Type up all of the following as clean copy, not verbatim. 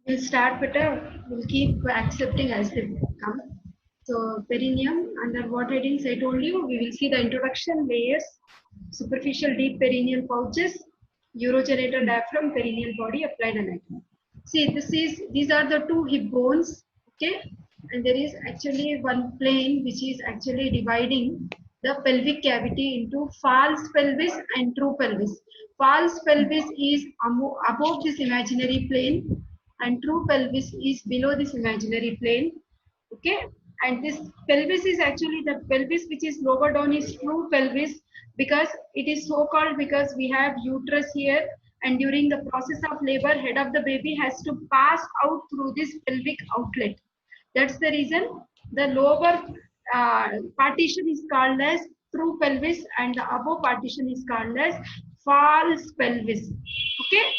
We'll start better. We'll keep accepting as they come. So perineum, under what headings I told you, we will see the introduction, layers, superficial deep perineal pouches, urogenital diaphragm, perineal body, applied anatomy. See, these are the two hip bones, okay, and there is actually one plane which is actually dividing the pelvic cavity into false pelvis and true pelvis. False pelvis is above this imaginary plane and true pelvis is below this imaginary plane, okay, and this pelvis is actually the pelvis which is lower down is true pelvis because it is so called because we have uterus here, and during the process of labor head of the baby has to pass out through this pelvic outlet. That's the reason the lower partition is called as true pelvis and the upper partition is called as false pelvis, okay.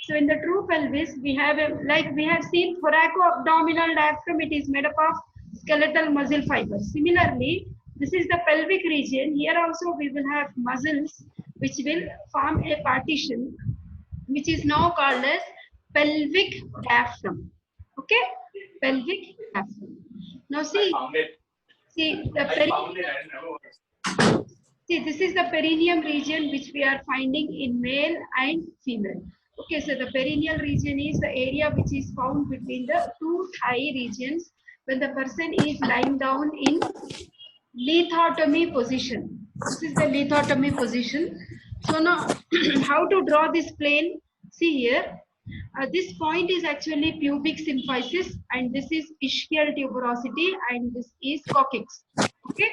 So in the true pelvis, we have like we have seen thoracoabdominal diaphragm. It is made up of skeletal muscle fibers. Similarly, this is the pelvic region. Here also we will have muscles which will form a partition, which is now called as pelvic diaphragm. Okay, pelvic diaphragm. Now see the perineum. See, this is the perineum region which we are finding in male and female. Okay, so the perineal region is the area which is found between the two thigh regions when the person is lying down in lithotomy position. This is the lithotomy position. So now, how to draw this plane? See here, this point is actually pubic symphysis and this is ischial tuberosity and this is coccyx. Okay,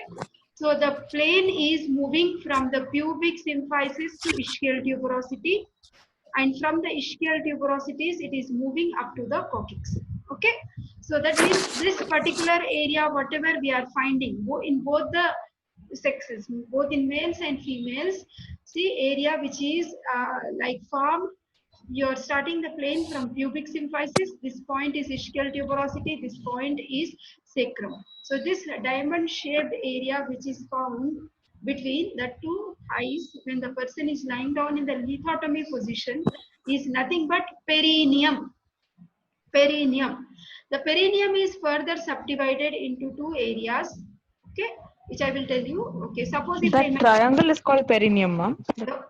so the plane is moving from the pubic symphysis to ischial tuberosity, and from the ischial tuberosities it is moving up to the coccyx. Okay, so that means this particular area, whatever we are finding in both the sexes, both in males and females, see area which is like formed, you're starting the plane from pubic symphysis. This point is ischial tuberosity. This point is sacrum. So this diamond shaped area which is found between the two thighs when the person is lying down in the lithotomy position is nothing but perineum. Perineum. The perineum is further subdivided into two areas. Okay, which I will tell you. Okay, suppose if I That triangle is called perineum, ma'am.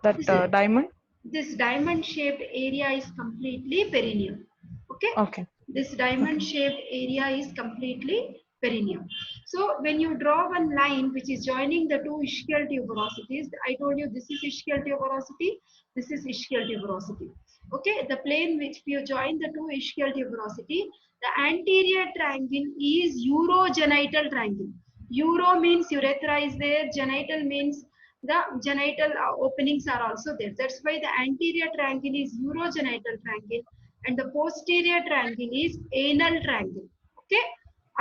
That diamond. This diamond shaped area is completely perineum. Okay, Okay. this diamond shaped area is completely perineum. So when you draw one line which is joining the two ischial tuberosities, I told you this is ischial tuberosity, this is ischial tuberosity. Okay, the plane which you join the two ischial tuberosity, the anterior triangle is urogenital triangle. Uro means urethra is there, genital means the genital openings are also there. That's why the anterior triangle is urogenital triangle and the posterior triangle is anal triangle. Okay,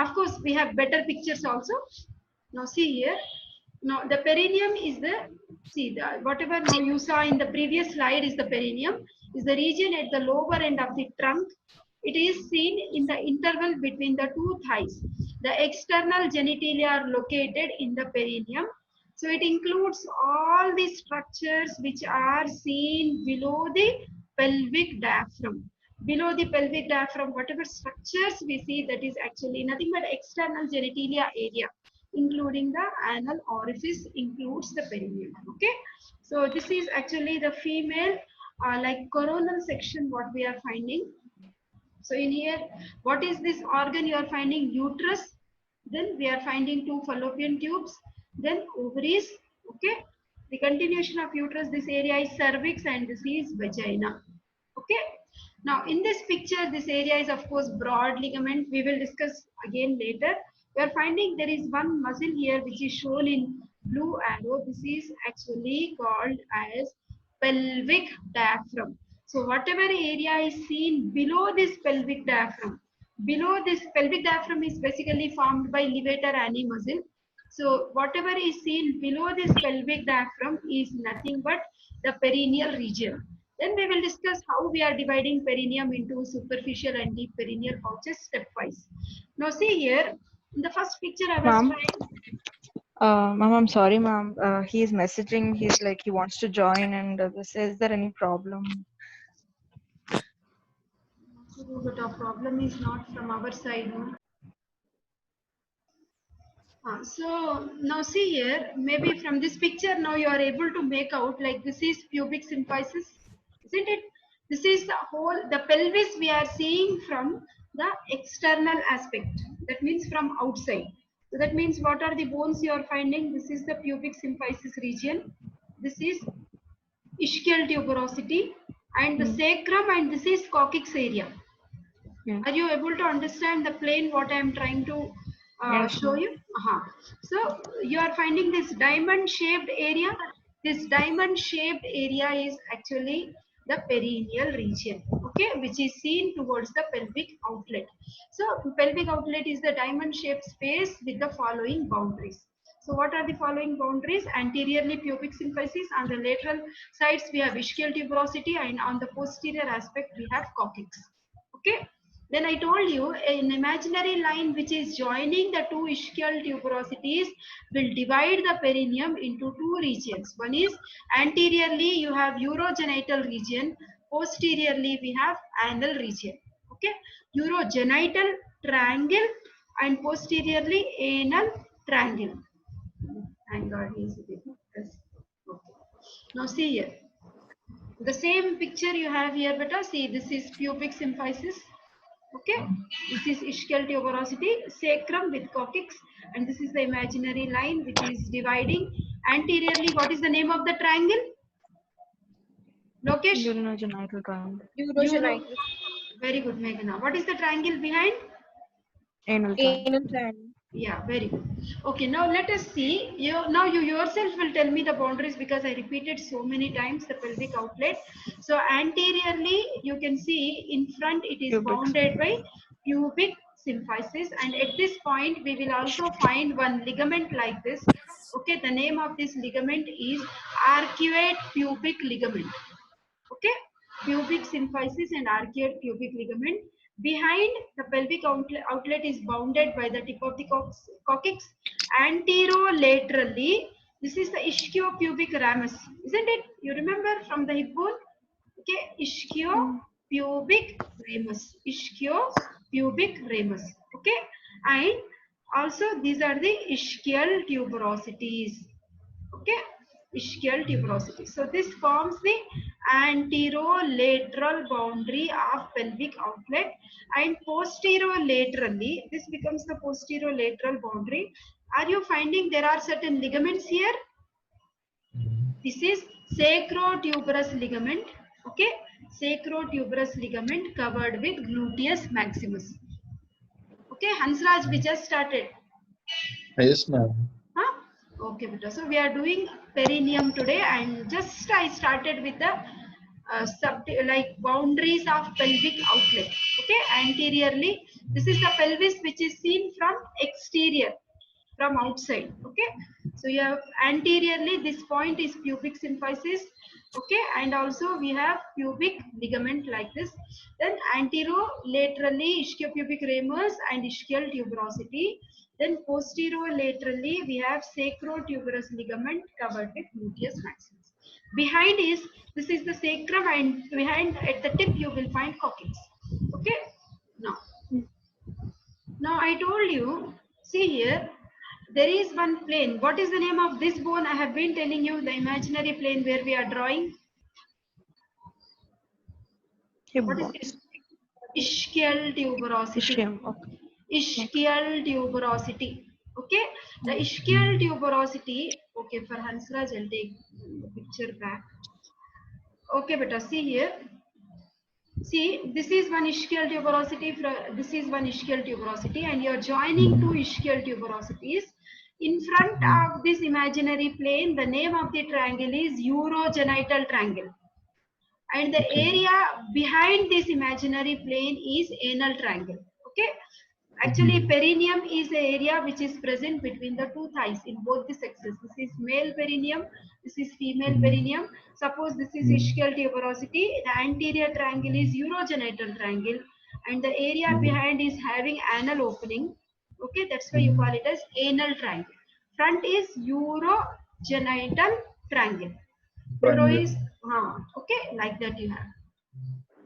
of course we have better pictures also. Now see here, now the perineum is the, see the whatever now you saw in the previous slide is the perineum, is the region at the lower end of the trunk. It is seen in the interval between the two thighs. The external genitalia are located in the perineum. So it includes all the structures which are seen below the pelvic diaphragm. Below the pelvic diaphragm, whatever structures we see, that is actually nothing but external genitalia area, including the anal orifice, includes the perineum. Okay, so this is actually the female like coronal section what we are finding. So in here, what is this organ you are finding? Uterus. Then we are finding two fallopian tubes. Then ovaries. Okay. The continuation of uterus, this area is cervix and this is vagina. Okay. Now in this picture, this area is of course broad ligament. We will discuss again later. We are finding there is one muscle here which is shown in blue arrow. This is actually called as pelvic diaphragm. So whatever area is seen below this pelvic diaphragm is basically formed by levator ani muscle. So whatever is seen below this pelvic diaphragm is nothing but the perineal region. Then we will discuss how we are dividing perineum into superficial and deep perineal pouches stepwise. Now see here, in the first picture I was Ma'am. trying. Ma'am, I'm sorry, ma'am. He is messaging. He's like he wants to join, and this is there any problem? But our problem is not from our side, no? So now see here, maybe from this picture now you are able to make out like this is pubic symphysis, isn't it? This is the whole, the pelvis we are seeing from the external aspect. That means from outside. So that means what are the bones you are finding? This is the pubic symphysis region. This is ischial tuberosity and the sacrum, and this is coccyx area. Yeah. Are you able to understand the plane what I am trying to Yes, show ma'am. you? So you are finding this diamond shaped area. This diamond shaped area is actually the perineal region, okay, which is seen towards the pelvic outlet. So pelvic outlet is the diamond shaped space with the following boundaries. So what are the following boundaries? Anteriorly pubic symphysis, on the lateral sides we have ischial tuberosity, and on the posterior aspect we have coccyx. Okay. Then I told you an imaginary line which is joining the two ischial tuberosities will divide the perineum into two regions. One is anteriorly you have urogenital region, posteriorly we have anal region. Okay, urogenital triangle and posteriorly anal triangle. Thank God he is with us. Okay. Now see here. The same picture you have here, beta. See, this is pubic symphysis. Okay, this is ischial tuberosity, sacrum with coccyx, and this is the imaginary line which is dividing anteriorly. What is the name of the triangle? Lokesh? Urogenital triangle. Euro. Urogenital. Very good, Meghana. What is the triangle behind? Anal triangle. Anal triangle. Yeah, very good. Okay, now let us see. Now you yourself will tell me the boundaries because I repeated so many times the pelvic outlet. So anteriorly, you can see in front it is Pubic. bounded by pubic symphysis, and at this point we will also find one ligament like this. Okay, the name of this ligament is arcuate pubic ligament. Okay, pubic symphysis and arcuate pubic ligament. Behind the pelvic outlet is bounded by the tip of the coccyx. Anterolaterally, this is the ischiopubic ramus, isn't it? You remember from the hip bone? Okay, ischiopubic ramus, ischiopubic ramus. Okay, and also these are the ischial tuberosities. Okay, ischial tuberosity. So this forms the anterolateral boundary of pelvic outlet, and posterolaterally this becomes the posterolateral boundary. Are you finding there are certain ligaments here? This is sacrotuberous ligament. Okay, sacrotuberous ligament covered with gluteus maximus. Okay, Hansraj, we just started. Yes, ma'am. Huh? Okay, beta. So we are doing perineum today, and just I started with the like boundaries of pelvic outlet. Okay, anteriorly, this is the pelvis which is seen from exterior, from outside. Okay, so you have anteriorly this point is pubic symphysis. Okay, and also we have pubic ligament like this. Then anterolaterally ischiopubic ramus and ischial tuberosity. Then posterolaterally we have sacrotuberous ligament covered with gluteus maximus. Behind is, this is the sacrum, and behind at the tip you will find coccyx. Okay, now I told you, see here, there is one plane. What is the name of this bone? I have been telling you the imaginary plane where we are drawing. Hip What is bone. it? Ischial tuberosity. Ischium. Okay. Ischial tuberosity. Okay, the ischial tuberosity. Okay, for Hansraj, I'll take the picture back. Okay, beta, see here. See, this is one ischial tuberosity. This is one ischial tuberosity, and you're joining two ischial tuberosities. In front of this imaginary plane, the name of the triangle is urogenital triangle, and the area behind this imaginary plane is anal triangle. Okay, actually perineum is the area which is present between the two thighs in both the sexes. This is male perineum, this is female perineum. Suppose this is ischial tuberosity, the anterior triangle is urogenital triangle, and the area behind is having anal opening. Okay, that's why you call it as anal triangle. Front is urogenital triangle. Uro is okay, like that you have.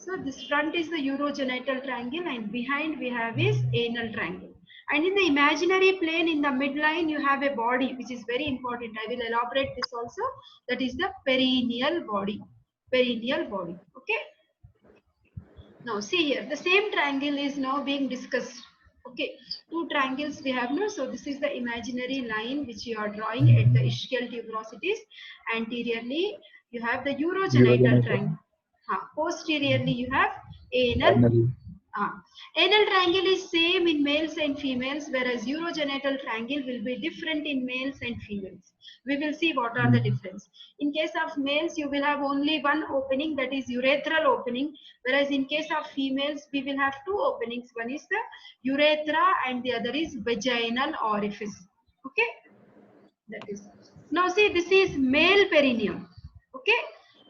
So this front is the urogenital triangle and behind we have is anal triangle. And in the imaginary plane in the midline you have a body which is very important. I will elaborate this also. That is the perineal body. Perineal body. Okay. Now see here, the same triangle is now being discussed. Okay, two triangles we have now. So this is the imaginary line which you are drawing at the ischial tuberosities. Anteriorly, you have the urogenital Urogenital. triangle. Posteriorly, you have anal. Anal. Anal triangle is same in males and females, whereas urogenital triangle will be different in males and females. We will see what are the difference. In case of males, you will have only one opening, that is urethral opening, whereas in case of females, we will have two openings. One is the urethra and the other is vaginal orifice. Okay, that is. Now see, this is male perineum. Okay,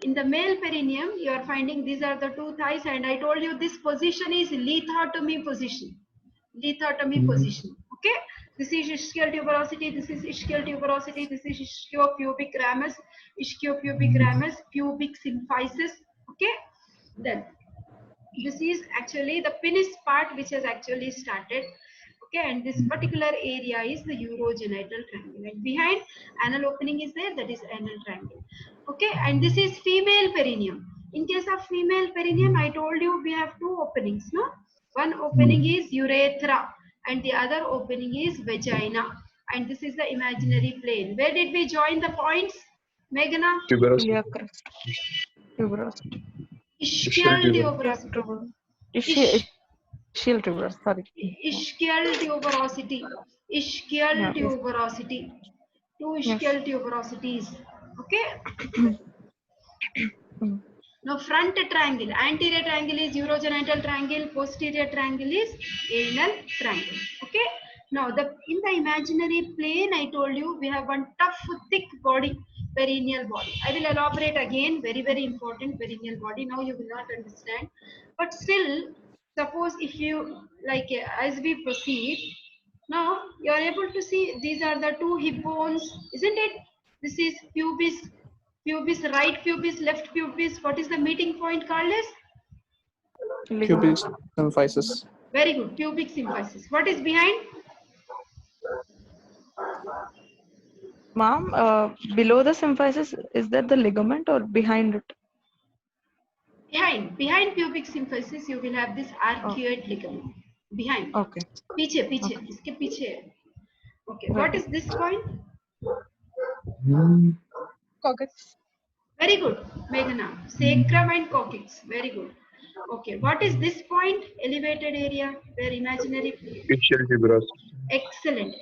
in the male perineum, you are finding these are the two thighs, and I told you this position is lithotomy position. Lithotomy position. Okay, this is ischial tuberosity, this is ischial tuberosity, this is ischiopubic ramus, ischiopubic ramus, pubic symphysis. Okay, then this is actually the penis part which has actually started. Okay, and this particular area is the urogenital triangle, and behind anal opening is there, that is anal triangle. Okay, and this is female perineum. In case of female perineum, I told you we have two openings, no? One opening is urethra and the other opening is vagina, and this is the imaginary plane. Where did we join the points, Meghana? Tuberosity. Iliacus. Tuberosity. Ischial tuberosity. tuberosity. Ischial tuberosity. Sorry. Ischial tuberosity. Ischial Yeah, yes. tuberosity. Two Yes. ischial tuberosities. Okay. Mm. Now front triangle, anterior triangle is urogenital triangle, posterior triangle is anal triangle. Okay. Now in the imaginary plane, I told you we have one tough, thick body, perineal body. I will elaborate again. Very, very important, perineal body. Now you will not understand, but still, suppose if you like as we proceed, now you are able to see these are the two hip bones, isn't it? This is pubis, pubis, right pubis, left pubis. What is the meeting point called as? Pubic symphysis. Very good, pubic symphysis. What is behind? Ma'am, below the symphysis, is that the ligament or behind it? Behind pubic symphysis, you will have this arcuate ligament. Behind. Okay. पीछे Okay. इसके पीछे. Okay. Right. What is this point? Caucus. Very good, Meghana. Sacrum and coccyx. Very good. Okay. What is this point? Elevated area where imaginary. Ischial tuberosity. Excellent.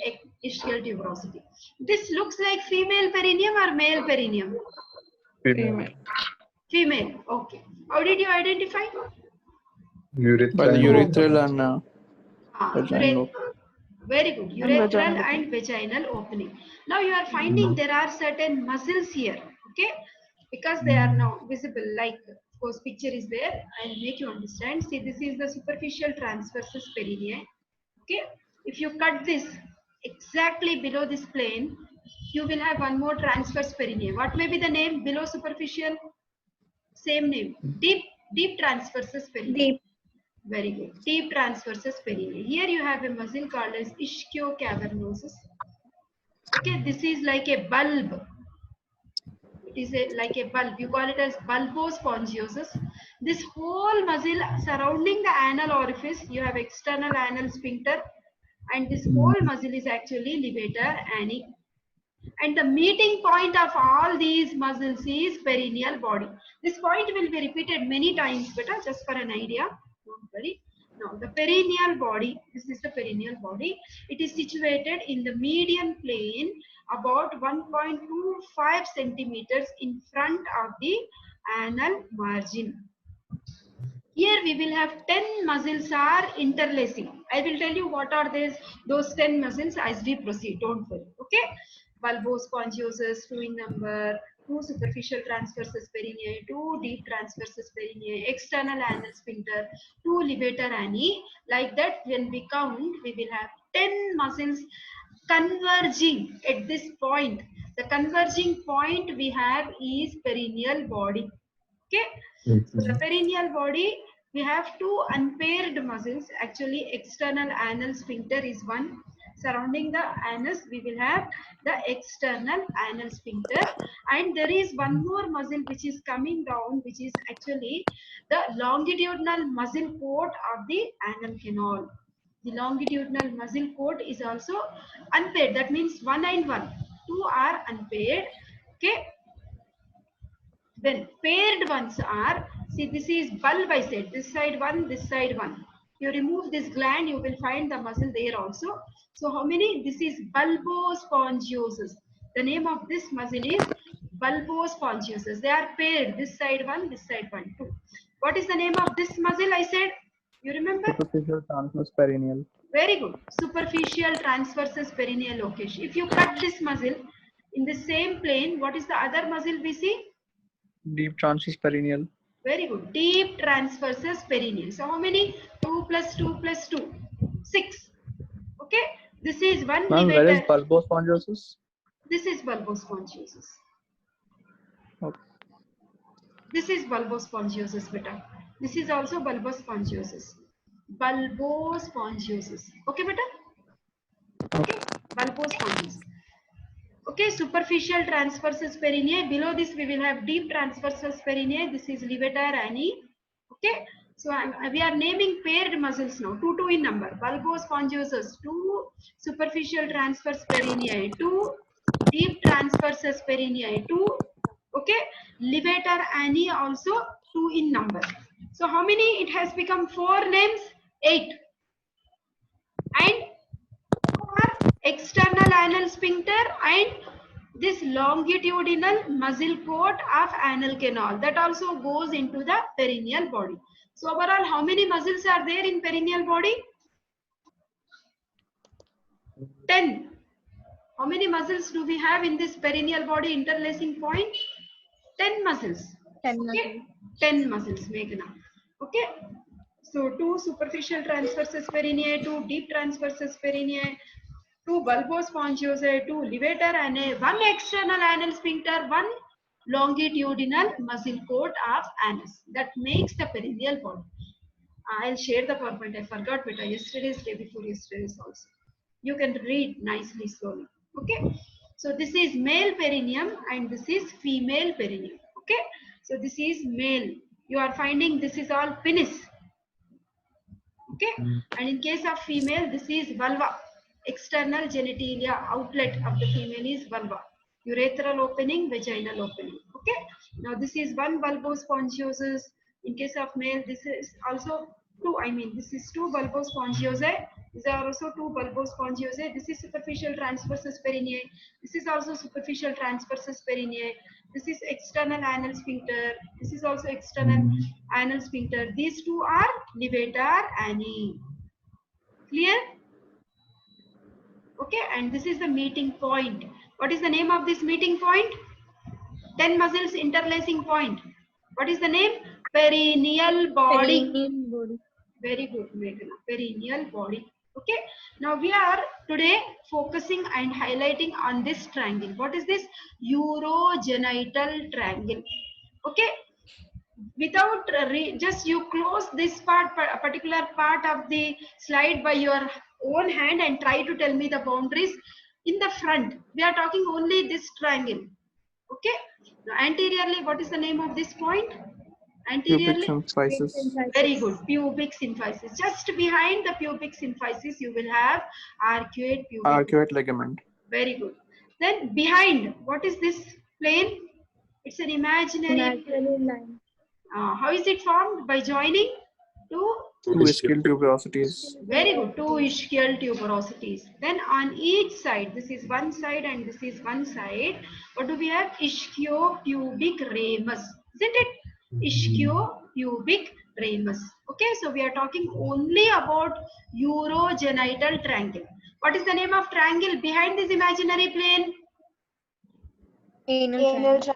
Ischial tuberosity. This looks like female perineum or male perineum? Female. Female. Okay. How did you identify? Urethra. By the urethral and vaginal. Very good. Urethral vaginal and vaginal opening. Now you are finding there are certain muscles here. Okay. Because they are now visible, like of course picture is there. I'll make you understand. See, this is the superficial transversus perineum. Okay. If you cut this exactly below this plane, you will have one more transverse perineum. What may be the name below superficial? Same name. Deep transversus perineum. Deep. Very good. Deep transversus perineum. Here you have a muscle called as ischiocavernosus. Okay, this is like a bulb. It is like a bulb. You call it as bulbospongiosus. This whole muscle surrounding the anal orifice, you have external anal sphincter, and this whole muscle is actually levator ani. And the meeting point of all these muscles is perineal body. This point will be repeated many times, beta, just for an idea. Don't worry. Now, the perineal body, this is the perineal body. It is situated in the median plane about 1.25 centimeters in front of the anal margin. Here we will have 10 muscles are interlacing. I will tell you what are those 10 muscles as we proceed. Don't worry. Okay. Bulbospongiosus, fluid number, 2 superficial transversus perineum, 2 deep transversus perineum, external anal sphincter, 2 levator ani. Like that, when we count, we will have 10 muscles converging at this point. The converging point we have is perineal body. Okay. So the perineal body, we have two unpaired muscles. Actually, external anal sphincter is one. Surrounding the anus, we will have the external anal sphincter. And there is one more muscle which is coming down, which is actually the longitudinal muscle coat of the anal canal. The longitudinal muscle coat is also unpaired. That means 1 and 1. Two are unpaired. Okay. Then paired ones are, see, this is bulb I said, this side one, this side one. You remove this gland, you will find the muscle there also. So how many? This is bulbospongiosus. The name of this muscle is bulbospongiosus. They are paired, this side one, two. What is the name of this muscle I said? You remember? Superficial transverse perineal. Very good. Superficial transversus perineal location. If you cut this muscle in the same plane, what is the other muscle we see? Deep transverse perineal. Very good. Deep transversus perineal. So how many? 2 plus 2 plus 2. 6. Okay. This is one Ma'am, where is levator. bulbospongiosus? This is bulbospongiosus. Okay. This is bulbospongiosus, beta. This is also bulbospongiosus. Bulbospongiosus. Okay, beta? Okay. Bulbospongiosus. Okay, superficial transversus perineal. Below this, we will have deep transversus perineal. This is levator ani. Okay, so we are naming paired muscles now. 2 in number. Bulbospongiosus 2, superficial transverse perineal 2, deep transversus perineal 2. Okay, levator ani also 2 in number. So how many? It has become 4 names. 8. And external anal sphincter and this longitudinal muscle coat of anal canal, that also goes into the perineal body. So overall, how many muscles are there in perineal body? 10. How many muscles do we have in this perineal body interlacing point? 10 muscles. 10 Okay, 10 muscles, Meghna. Okay, so 2 superficial transversus perineal, 2 deep transversus perineal, 2 bulbospongiosus, 2 levator ani, 1 external anal sphincter, 1 longitudinal muscle coat of anus. That makes the perineal body. I'll share the PowerPoint. I forgot, beta. Yesterday's, day before yesterday's also. You can read nicely, slowly. Okay. So this is male perineum and this is female perineum. Okay. So this is male. You are finding this is all penis. Okay. And in case of female, this is vulva. External genitalia outlet of the female is vulva. Urethral opening, vaginal opening. Okay. Now this is one bulbospongiosus. In case of male, this is also 2. I mean, this is 2 bulbospongiosi. These are also 2 bulbospongiosi. This is superficial transversus perineal. This is also superficial transversus perineal. This is external anal sphincter. This is also external anal sphincter. These 2 are levator ani. Clear? Okay, and this is the meeting point. What is the name of this meeting point? 10 muscles interlacing point. What is the name? Perineal body. Perineal body. Very good, Meghna. Perineal body. Okay. Now we are today focusing and highlighting on this triangle. What is this? Urogenital triangle. Okay. Without just you close this part, a particular part of the slide by your own hand and try to tell me the boundaries. In the front, we are talking only this triangle. Okay. Now anteriorly, what is the name of this point? Anteriorly, Pubic symphysis. very good, pubic symphysis. Just behind the pubic symphysis, you will have arcuate pubic. Arcuate ligament. Very good. Then behind, what is this plane? It's an imaginary line. how is it formed? By joining two 2 ischial tuberosities. very good, 2 ischial tuberosities. Then on each side, this is one side and this is one side. What do we have? Ischiopubic ramus. Isn't it? Ischiopubic ramus. Okay, so we are talking only about urogenital triangle. What is the name of triangle behind this imaginary plane? Anal triangle.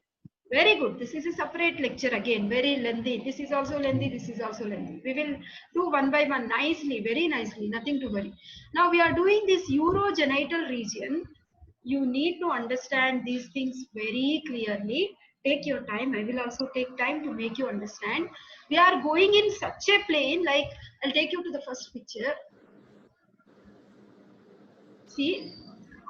Very good. This is a separate lecture again, very lengthy. This is also lengthy, this is also lengthy. We will do one by one nicely, very nicely, nothing to worry. Now we are doing this urogenital region. You need to understand these things very clearly. Take your time. I will also take time to make you understand. We are going in such a plane, like I'll take you to the first picture. See,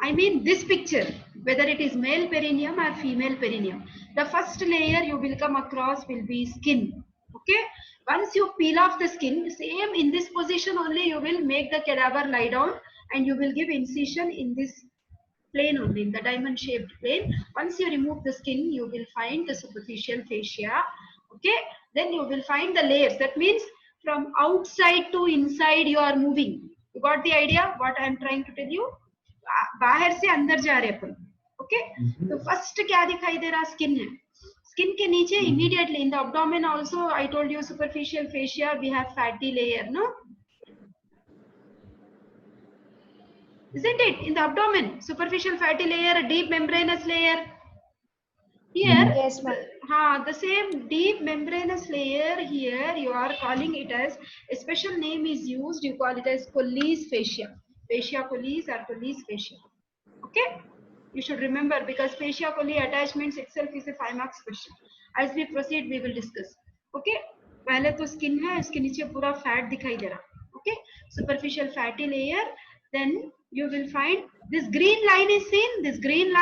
I mean this picture, whether it is male perineum or female perineum. The first layer you will come across will be skin. Okay. Once you peel off the skin, same in this position only you will make the cadaver lie down and you will give incision in this plane only, in the diamond shaped plane. Once you remove the skin, you will find the superficial fascia. Okay. Then you will find the layers. That means from outside to inside you are moving. You got the idea what I am trying to tell you? बाहर से अंदर जा रहे अपन. Okay. तो first क्या दिखाई दे रहा? Skin है. Skin के नीचे immediately in the abdomen also I told you superficial fascia we have fatty layer, no? Isn't it? In the abdomen, superficial fatty layer, a deep membranous layer. Here, Yes, ma'am. The same deep membranous layer here, you are calling it as, a special name is used, you call it as Colles fascia. Fascia colles or Colles fascia. Okay? You should remember because fascia colli attachments itself is a 5 marks question. As we proceed, we will discuss. Okay? पहले तो skin है, इसके नीचे पूरा fat दिखाई दे रहा. Okay? Superficial fatty layer. Then you will find this green line is seen. This green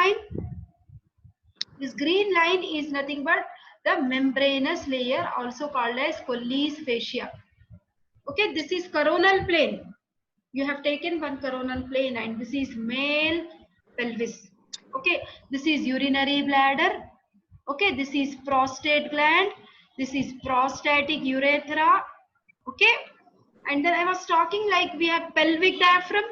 line is nothing but the membranous layer, also called as Colles fascia. Okay, this is coronal plane. You have taken one coronal plane, and this is male pelvis. Okay, this is urinary bladder. Okay, this is prostate gland. This is prostatic urethra. Okay, and then I was talking like we have pelvic diaphragm.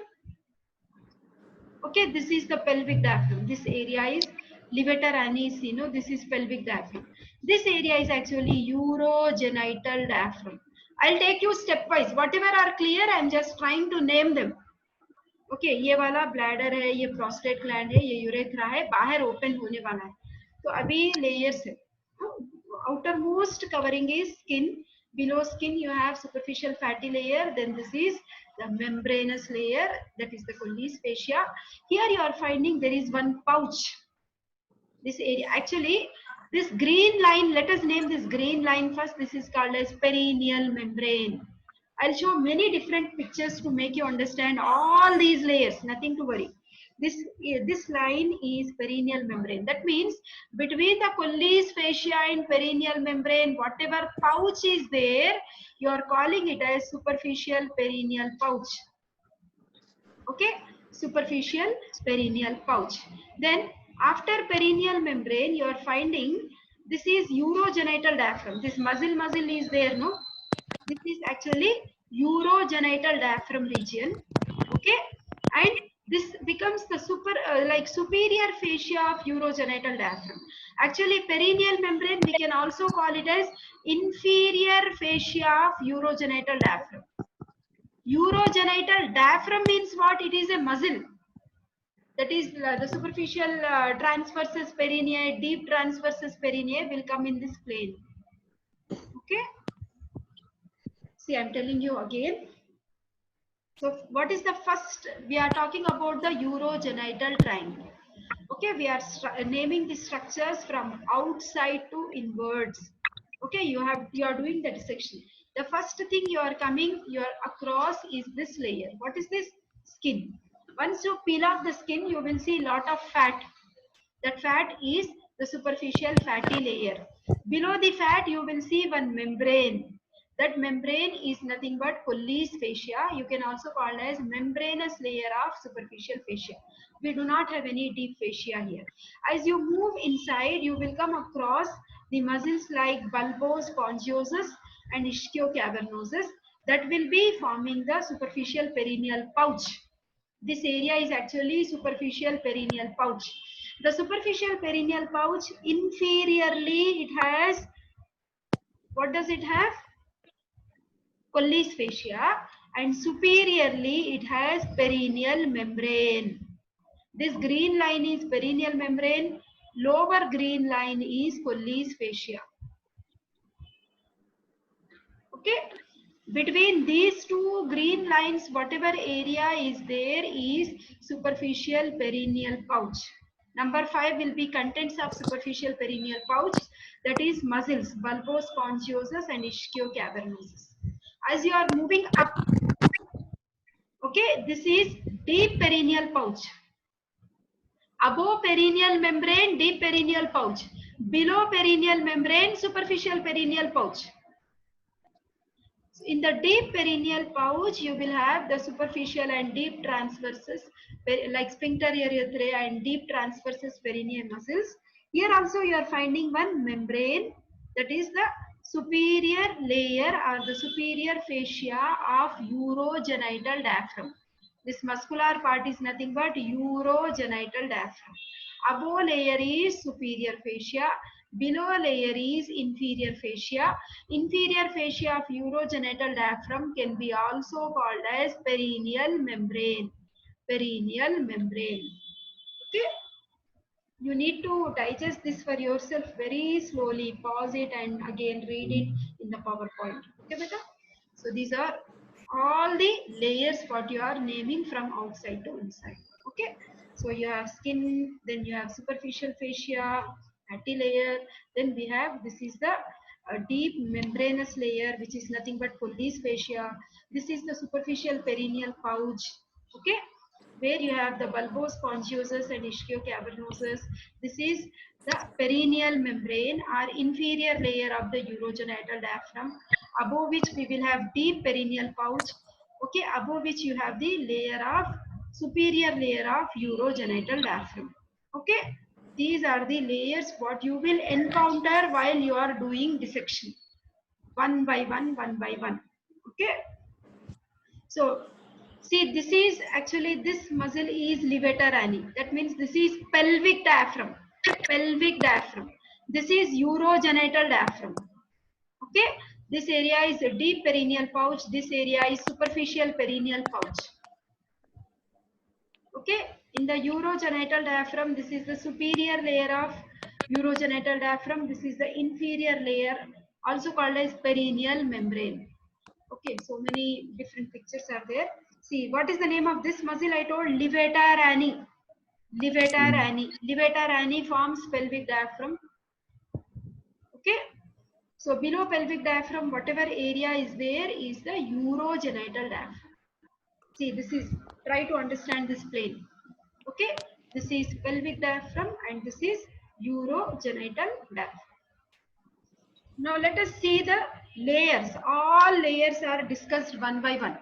Okay, this is the pelvic diaphragm. This area is levator anus, you know, this is pelvic diaphragm. This area is actually urogenital diaphragm. I'll take you stepwise. Whatever are clear, I'm just trying to name them. Okay, ये वाला bladder है, ये prostate gland है, ये urethra है, बाहर open होने वाला है. तो अभी layers है. Outermost covering is skin. Below skin you have superficial fatty layer. Then this is the membranous layer, that is the Colles fascia. Here you are finding there is one pouch. This area, actually this green line, let us name this green line first. This is called as perineal membrane. I'll show many different pictures to make you understand all these layers, nothing to worry. This line is perineal membrane. That means between the Colles fascia and perineal membrane, whatever pouch is there, you are calling it as superficial perineal pouch. Okay, superficial perineal pouch. Then after perineal membrane, you are finding this is urogenital diaphragm. This muscle is there, no? This is actually urogenital diaphragm region. Okay, and this becomes the superior fascia of urogenital diaphragm. Actually, perineal membrane we can also call it as inferior fascia of urogenital diaphragm. Urogenital diaphragm means what? It is a muscle. That is the superficial transversus perineae, deep transversus perineae will come in this plane. Okay. See, I'm telling you again. So what is the first? We are talking about the urogenital triangle. Okay, we are naming the structures from outside to inwards. Okay, you are doing the dissection. The first thing you are across is this layer. What is this? Skin. Once you peel off the skin, you will see a lot of fat. That fat is the superficial fatty layer. Below the fat, you will see one membrane. That membrane is nothing but Colles fascia. You can also call as membranous layer of superficial fascia. We do not have any deep fascia here. As you move inside, you will come across the muscles like bulbospongiosus and ischiocavernosus that will be forming the superficial perineal pouch. This area is actually superficial perineal pouch. The superficial perineal pouch, inferiorly it has, what does it have? Colles fascia, and superiorly it has perineal membrane. This green line is perineal membrane, lower green line is Colles fascia. Okay, between these two green lines, whatever area is there is superficial perineal pouch. Number 5 will be contents of superficial perineal pouch, that is muscles, bulbospongiosus and ischiocavernosus. As you are moving up, okay, this is deep perineal pouch. Above perineal membrane, deep perineal pouch. Below perineal membrane, superficial perineal pouch. In the deep perineal pouch, you will have the superficial and deep transversus, like sphincter urethrae and deep transversus perineal muscles. Here also you are finding one membrane, that is the superior layer or the superior fascia of urogenital diaphragm. This muscular part is nothing but urogenital diaphragm. Above layer is superior fascia, below layer is inferior fascia. Inferior fascia of urogenital diaphragm can be also called as perineal membrane. Perineal membrane. Okay. You need to digest this for yourself very slowly. Pause it and again read it in the PowerPoint. Okay, beta? So these are all the layers what you are naming from outside to inside. Okay. So you have skin, then you have superficial fascia, fatty layer. Then we have, this is the deep membranous layer, which is nothing but Pulleys fascia. This is the superficial perineal pouch. Okay, where you have the bulbospongiosus and ischiocavernosus. This is the perineal membrane or inferior layer of the urogenital diaphragm, above which we will have deep perineal pouch. Okay, above which you have the layer of superior layer of urogenital diaphragm. Okay, these are the layers what you will encounter while you are doing dissection, one by one, one by one. Okay, so see, this is actually, this muscle is levator ani. That means this is pelvic diaphragm. Pelvic diaphragm. This is urogenital diaphragm. Okay. This area is a deep perineal pouch. This area is superficial perineal pouch. Okay. In the urogenital diaphragm, this is the superior layer of urogenital diaphragm. This is the inferior layer, also called as perineal membrane. Okay, so many different pictures are there. See, what is the name of this muscle? I told levator ani. Levator ani. Levator ani forms pelvic diaphragm. Okay. So below pelvic diaphragm, whatever area is there is the urogenital diaphragm. See, this is, try to understand this plane. Okay. This is pelvic diaphragm and this is urogenital diaphragm. Now let us see the layers. All layers are discussed one by one.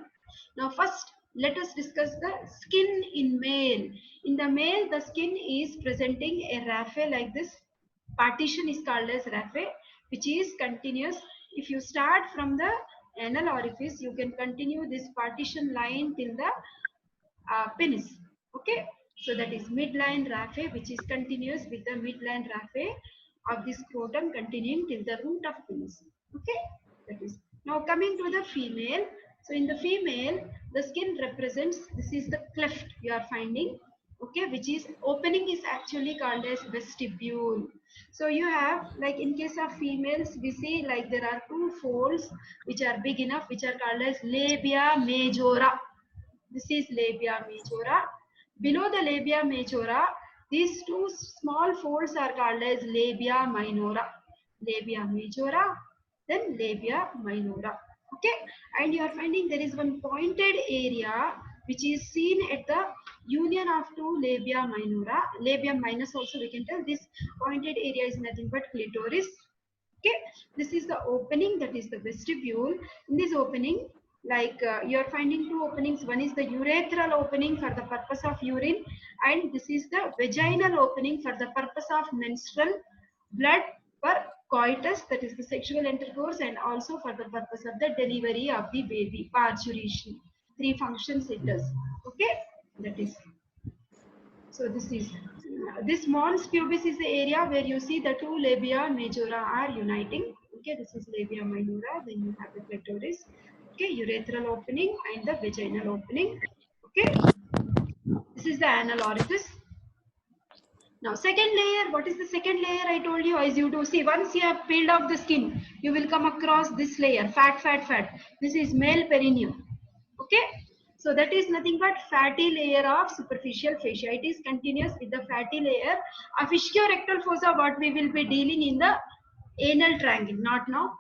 Now first, let us discuss the skin in male. In the male, the skin is presenting a raphe like this. Partition is called as raphe, which is continuous. If you start from the anal orifice, you can continue this partition line till the penis. Okay, so that is midline raphe, which is continuous with the midline raphe of the scrotum continuing till the root of penis. Okay, that is. Now coming to the female. So in the female, the skin represents, this is the cleft you are finding. Okay, which is opening is actually called as vestibule. So you have, like in case of females, we see like there are two folds which are big enough, which are called as labia majora. This is labia majora. Below the labia majora, these two small folds are called as labia minora. Labia majora, then labia minora. Okay, and you are finding there is one pointed area which is seen at the union of two labia minora. Labia minus also we can tell. This pointed area is nothing but clitoris. Okay, this is the opening, that is the vestibule. In this opening, like you are finding two openings. One is the urethral opening for the purpose of urine, and this is the vaginal opening for the purpose of menstrual blood for coitus, that is the sexual intercourse, and also for the purpose of the delivery of the baby, parturition. Three functions it does. Okay, that is. So this mons pubis is the area where you see the two labia majora are uniting. Okay, this is labia minora. Then you have the clitoris. Okay, urethral opening and the vaginal opening. Okay, this is the anal orifice. Now second layer, what is the second layer? I told you, as you do see, once you have peeled off the skin, you will come across this layer, fat. This is male perineum. Okay, So that is nothing but fatty layer of superficial fascia. It is continuous with the fatty layer of ischiorectal fossa, what we will be dealing in the anal triangle, not now.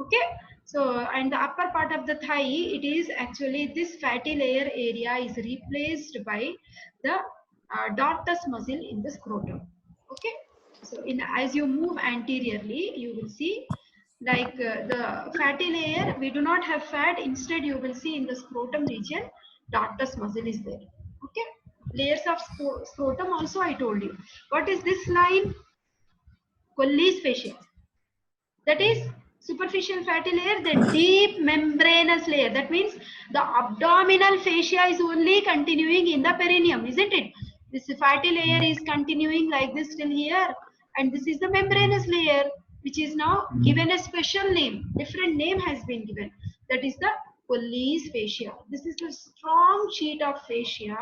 Okay. So, and the upper part of the thigh, it is actually this fatty layer area is replaced by the dartus muscle in the scrotum. Okay. So, as you move anteriorly, you will see like the fatty layer, we do not have fat. Instead, you will see in the scrotum region, dartus muscle is there. Okay. Layers of scrotum also I told you. What is this line? Colles fascia. That is superficial fatty layer, the deep membranous layer. That means the abdominal fascia is only continuing in the perineum, isn't it? This fatty layer is continuing like this till here, and this is the membranous layer, which is now given a special name. Different name has been given. That is the Colles fascia. This is the strong sheet of fascia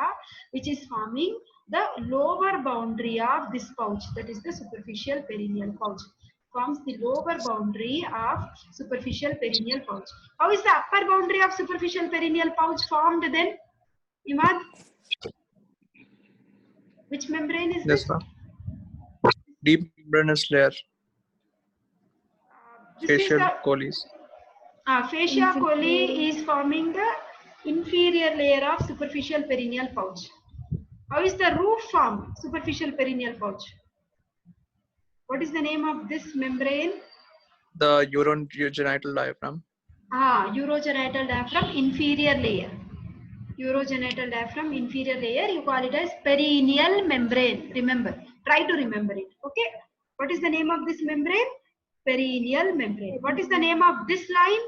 which is forming the lower boundary of this pouch. That is the superficial perineal pouch. Forms the lower boundary of superficial perineal pouch. How is the upper boundary of superficial perineal pouch formed then? Imad? Which membrane is Yes, this? ma'am. Deep membranous layer, This is facial the Colles. fascia colli is forming the inferior layer of superficial perineal pouch. How is the roof formed? Superficial perineal pouch. What is the name of this membrane? The urogenital diaphragm. Urogenital diaphragm, inferior layer. Urogenital diaphragm, inferior layer. You call it as perineal membrane. Remember. Try to remember it. Okay. What is the name of this membrane? Perineal membrane. What is the name of this line?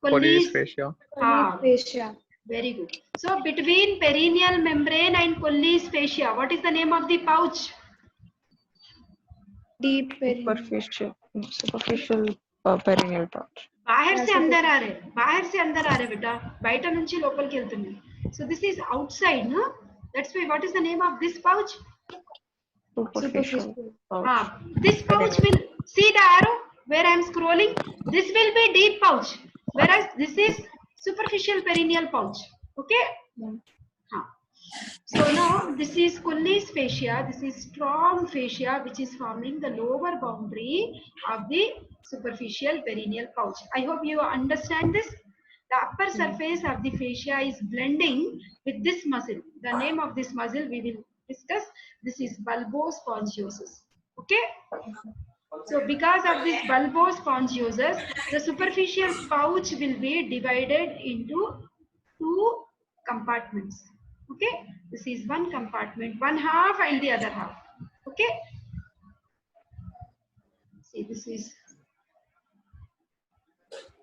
Colles fascia. Fascia. Very good. So between perineal membrane and Colles fascia, what is the name of the pouch? Deep superficial perineal pouch. बाहर से अंदर आ रहे बेटा बाइटा नुंची local के వెళ్తుంది. So this is outside, no? That's why what is the name of this pouch? Superficial pouch. This pouch will see the arrow where I am scrolling. This will be deep pouch, whereas this is superficial perineal pouch. Okay. So now this is Colles fascia. This is strong fascia which is forming the lower boundary of the superficial perineal pouch. I hope you understand this. The upper surface of the fascia is blending with this muscle. The name of this muscle we will discuss. This is bulbospongiosus. Okay. So because of this bulbospongiosus, the superficial pouch will be divided into two compartments. Okay, this is one compartment, one half and the other half. Okay, see this is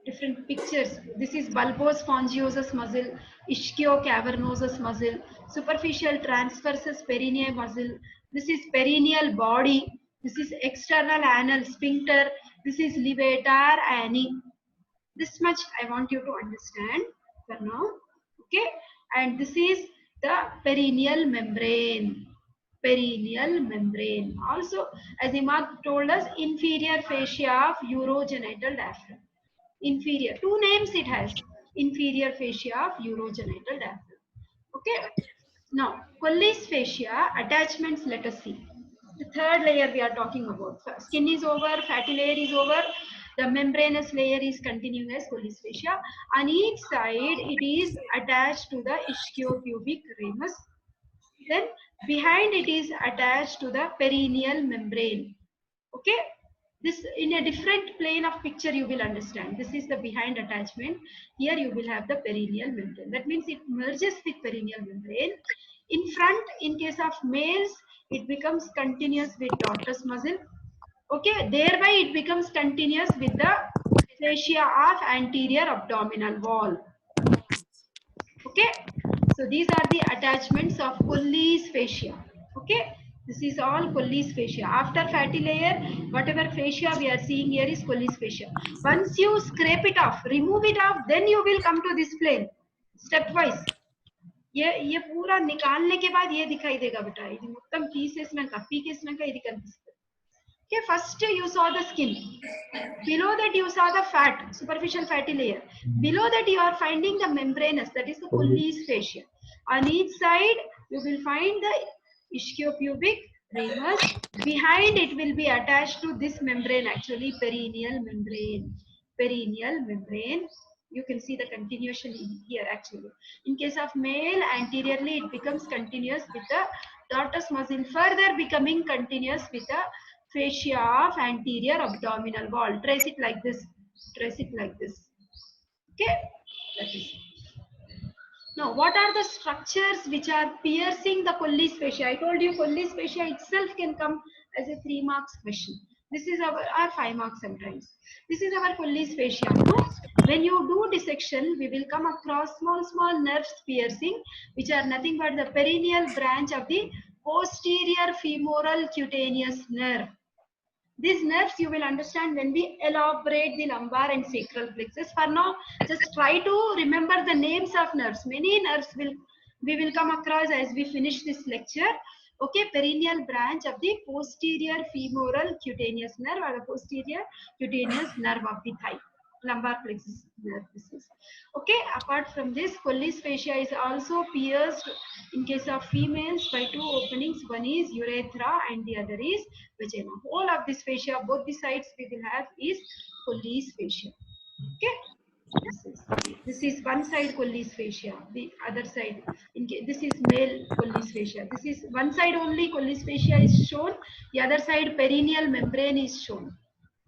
different pictures. This is bulbospongiosus muscle, ischiocavernosus muscle, superficial transversus perineal muscle. This is perineal body. This is external anal sphincter. This is levator ani. This much I want you to understand for now. Okay, and this is the perineal membrane. Perineal membrane. Also, as Imad told us, inferior fascia of urogenital diaphragm. Inferior. Two names it has. Inferior fascia of urogenital diaphragm. Okay. Now, Colles fascia attachments. Let us see. The third layer we are talking about. Skin is over. Fatty layer is over. The membranous layer is continuing as Colles fascia. On each side, it is attached to the ischiopubic ramus. Then behind it is attached to the perineal membrane. Okay. This in a different plane of picture you will understand. This is the behind attachment. Here you will have the perineal membrane. That means it merges with perineal membrane. In front, in case of males, it becomes continuous with dartus muscle. Okay, thereby it becomes continuous with the fascia of anterior abdominal wall. Okay, so these are the attachments of Colles fascia. Okay, this is all Colles fascia. After fatty layer, whatever fascia we are seeing here is Colles fascia. Once you scrape it off, remove it off, then you will come to this plane stepwise. ये पूरा निकालने के बाद ये दिखाई देगा बेटा. ఇది మొత్తం తీసేసినాక పీకేసినాక ఇది కనిపిస్తుంది. Okay, first you saw the skin. Below that you saw the fat, superficial fatty layer. Below that you are finding the membranous, that is the Pulleys fascia. On each side you will find the ischiopubic ramus. Behind it will be attached to this membrane, actually perineal membrane. Perineal membrane. You can see the continuation in here actually. In case of male, anteriorly it becomes continuous with the dartos muscle further becoming continuous with the fascia of anterior abdominal wall. Trace it like this. Trace it like this. Okay. That is. Now, what are the structures which are piercing the Pulleys fascia? I told you Pulleys fascia itself can come as a 3 marks question. This is our 5 marks sometimes. This is our Pulleys fascia. No? When you do dissection, we will come across small nerves piercing, which are nothing but the perineal branch of the posterior femoral cutaneous nerve. These nerves you will understand when we elaborate the lumbar and sacral plexus. For now, just try to remember the names of nerves. Many nerves we will come across as we finish this lecture. Okay, perineal branch of the posterior femoral cutaneous nerve or the posterior cutaneous nerve of the thigh. Lumbar plexus nerve. This is okay. Apart from this, Pulleys fascia is also pierced in case of females by 2 openings. One is urethra and the other is vagina. Whole of this fascia, both the sides we will have is Pulleys fascia. Okay. This is one side Pulleys fascia. The other side, this is male Pulleys fascia. This is one side only Pulleys fascia is shown. The other side perineal membrane is shown.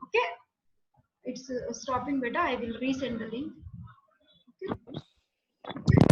Okay. It's stopping better. I will resend the link. Okay.